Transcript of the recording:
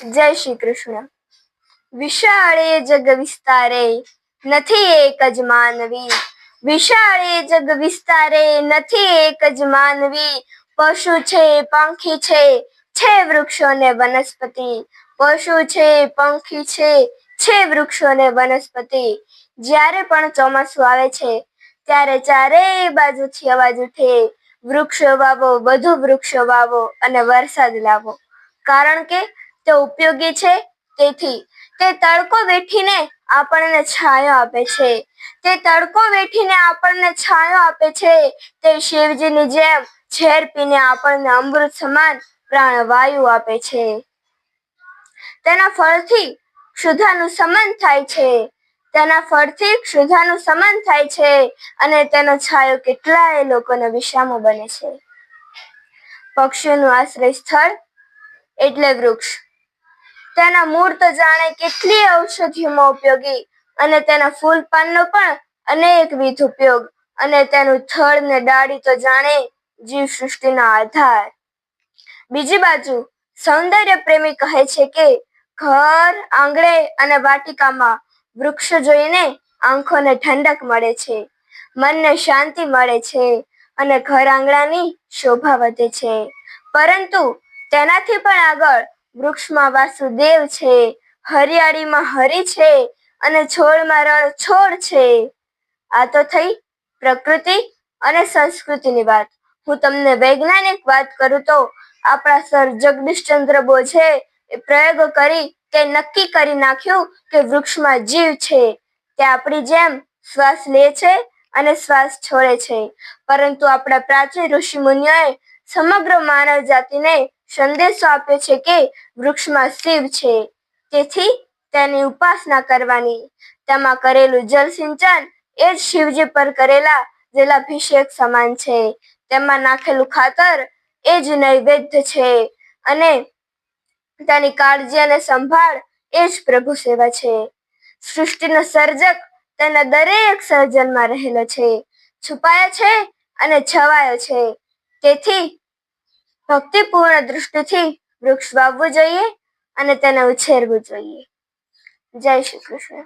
જય શ્રી કૃષ્ણ. વિશાળે જગ વિસ્તારે નથી એક જ માનવી, વિશાળે જગ વિસ્તારે નથી એક જ માનવી. પશુ છે, પંખી છે વૃક્ષો ને વનસ્પતિ. પશુ છે, પંખી છે વૃક્ષો ને વનસ્પતિ. જ્યારે પણ ચોમાસું આવે છે ત્યારે ચારેય બાજુથી અવાજ ઉઠે, વૃક્ષો વાવો, વધુ વૃક્ષો વાવો અને વરસાદ લાવો. કારણ કે તે ઉપયોગી છે, તેથી તે તડકો વેઠીને આપણને છાંયો આપે છે. તે તડકો વેઠીને આપણને છાંયો આપે છે. તે શિવજીની જેમ ઝેર પીને આપણને અમૃત સમાન પ્રાણવાયુ આપે છે. તેના ફળથી ક્ષુધાનું શમન થાય છે. તેના ફળથી ક્ષુધાનું શમન થાય છે અને તેનો છાંયો કેટલાય લોકોને વિસામો બને છે. પક્ષીઓનું આશ્રય સ્થળ એટલે વૃક્ષ. તેના મૂળ તો જાણે કેટલી ઔષધિઓમાં ઉપયોગી, અને તેના ફૂલ પાનનો પણ અનેકવિધ ઉપયોગ, અને તેનું થડ ને ડાળી તો જાણે જીવસૃષ્ટિનો આધાર. બીજી બાજુ સૌંદર્ય પ્રેમી કહે છે કે ઘર આંગણે અને વાટિકામાં વૃક્ષ જોઈને આંખોને ઠંડક મળે છે, મનને શાંતિ મળે છે અને ઘર આંગણાની શોભા વધે છે. પરંતુ તેનાથી પણ આગળ વૃક્ષમાં વાસુદેવ છે, હરિયાળીમાં હરિ છે અને છોડમાં રણછોડ છે. આ તો થઈ પ્રકૃતિ અને સંસ્કૃતિની વાત. હું તમને વૈજ્ઞાનિક વાત કરું તો આપણા સર જગદીશચંદ્ર બોઝે પ્રયોગો કરી તે નક્કી કરી નાખ્યું કે વૃક્ષમાં જીવ છે. તે આપણી જેમ શ્વાસ લે છે અને શ્વાસ છોડે છે. પરંતુ આપણા પ્રાચીન ઋષિ મુનિઓએ સમગ્ર માનવ જાતિને સંદેશો આપ્યો છે કે વૃક્ષમાં શિવ છે, તેથી તેની ઉપાસના કરવાની. તેમાં કરેલું જલ સિંચન એ જ શિવજી પર કરેલા જલાભિષેક સમાન છે. તેમાં નાખેલું ખાતર એ જ નૈવેદ્ય છે અને તેની કાળજી અને સંભાળ એ જ પ્રભુ સેવા છે. સૃષ્ટિનો સર્જક તેના દરેક સર્જનમાં રહેલો છે, છુપાયો છે અને છવાયો છે. તેથી ભક્તિપૂર્ણ દૃષ્ટિથી વૃક્ષ વાવવું જોઈએ અને તેને ઉછેરવું જોઈએ. જય શ્રી કૃષ્ણ.